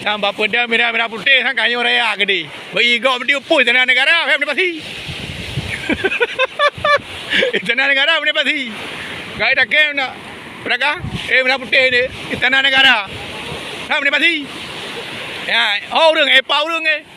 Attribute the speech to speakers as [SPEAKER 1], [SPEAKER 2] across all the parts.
[SPEAKER 1] Tambah pedas merah putih sangkanya raya gede. Berigok berdua pun tanah negara, apa pasti. Tanah negara apa pasti. Gaya dah kem nak. Berapa? Merah putih ni tanah negara. Apa pasti. Ya, orang pau orang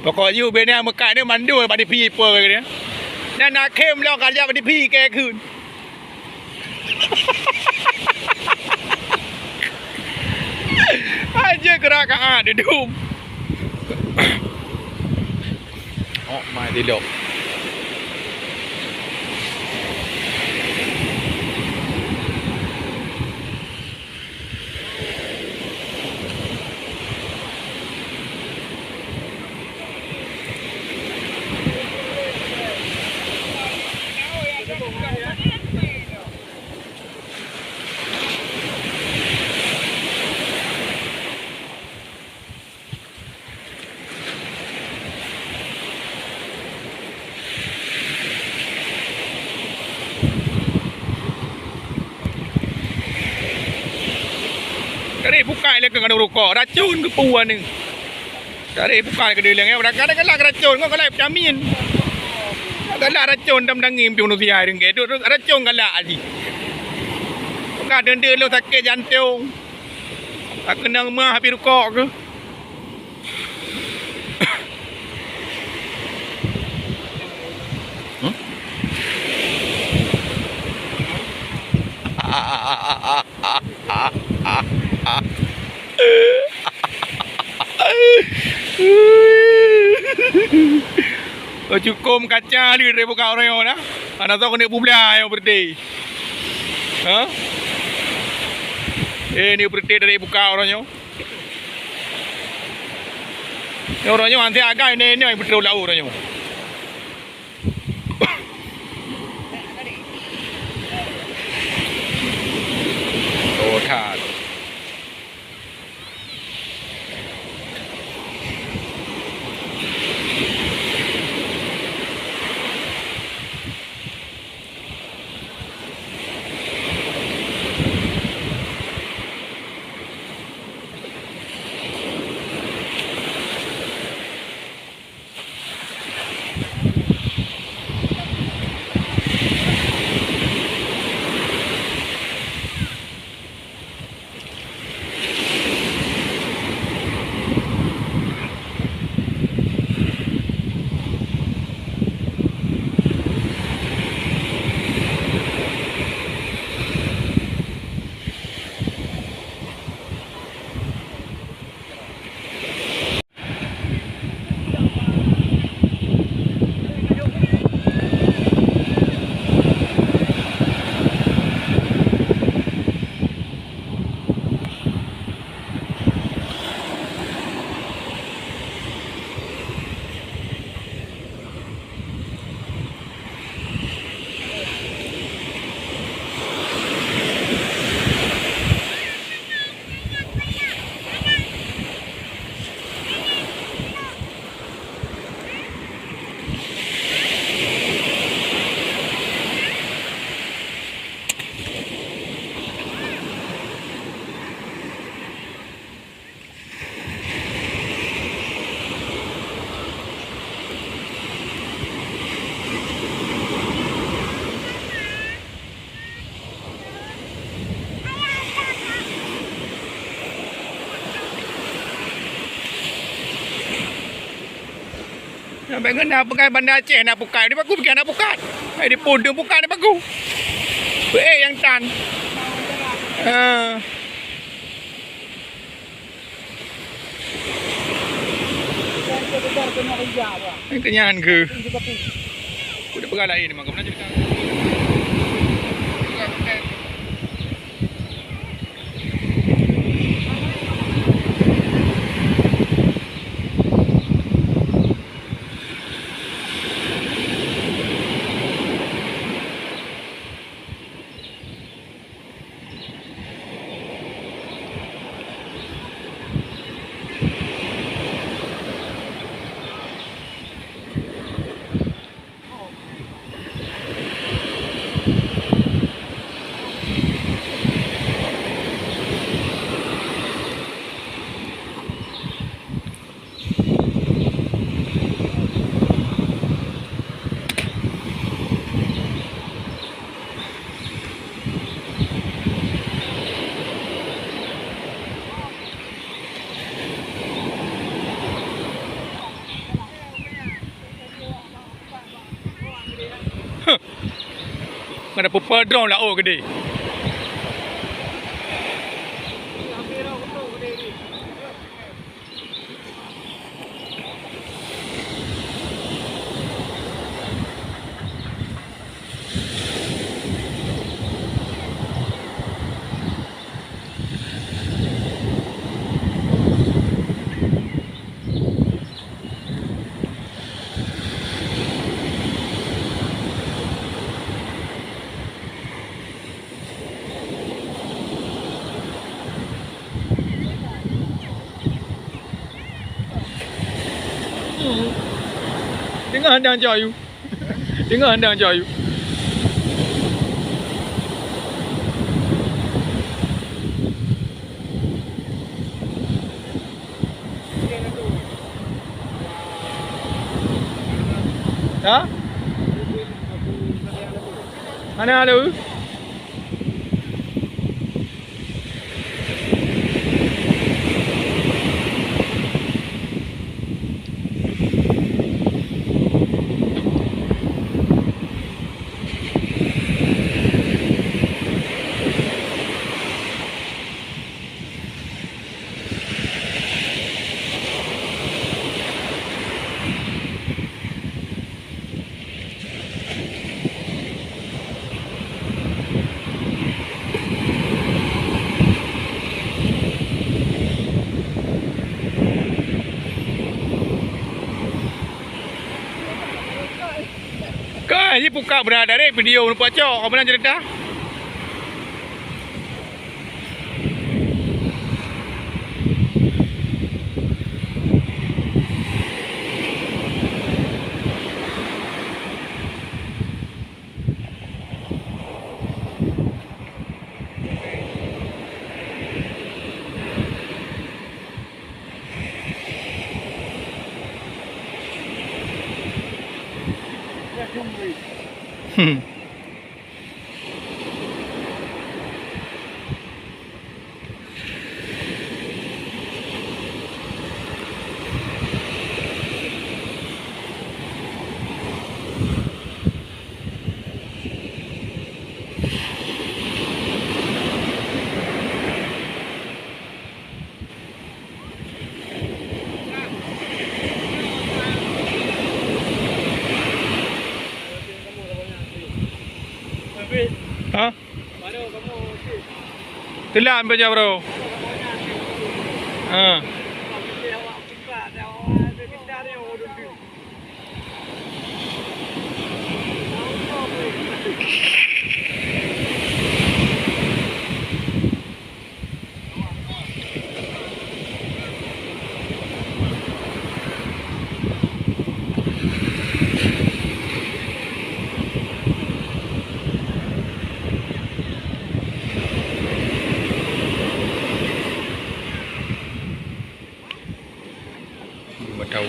[SPEAKER 1] Pokoknya benar Mekah ni mandu pada pi apa dia. Dan nak kem lah kerja pada pi ke kun. Aja gerak ah dudum. Oh my dilok. Kari buka le kena rokok racun ke puan ni. Kari buka ke dia yang kadang kan racun kau kalau vitamin. Kalau racun dam dangim tu manusia ring ke tu racun kalau ali. Buka denda lo sakit jantung. Tak kena mah habis rokok ke. Cukup kaca ni dari buka orang yang na. Anak tahu kena bubla yang berdeh. Ha? Ni berdeh dari buka orang yang. Orang yang nanti agak ni yang betul lah orang yang. Oh tak. Sampai kena pakai bandar Aceh nak buka. Dia bagus pergi nak buka. Dia pun dia buka dia bagus. Yang tan. Kenyahan ke? Udah pegal air ni mak pernah cerita. Mana pupa drone lah oh gede. Tengah handang jauh. Tengah handang jauh. Ha? Mana ada? Kan je buka berada ni video nampak cok kau pernah cerita. Ha? Telan baca bro. Ha. Tahu.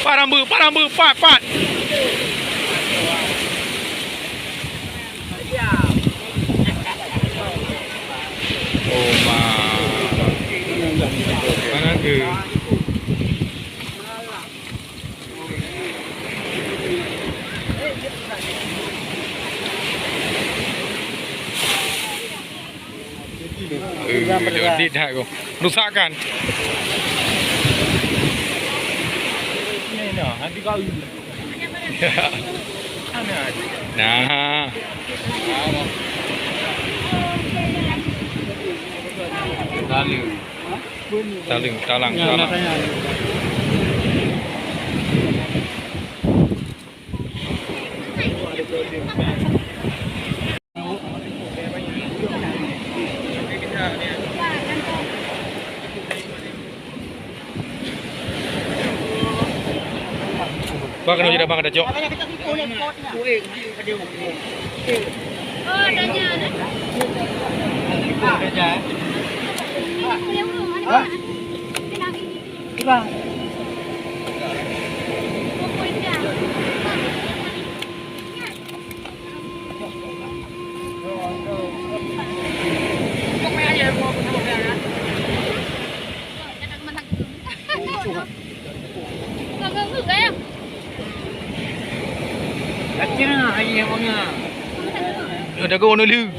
[SPEAKER 1] Parambu, pat. Oh ma. Mana tu? Jadi dah aku. Rusakkan.
[SPEAKER 2] Nah, nanti kau ini.
[SPEAKER 1] Nah. Talang. Kau kena jadi abang ada jok.
[SPEAKER 2] Kacau ayam punya.
[SPEAKER 1] Ada kau nak lu.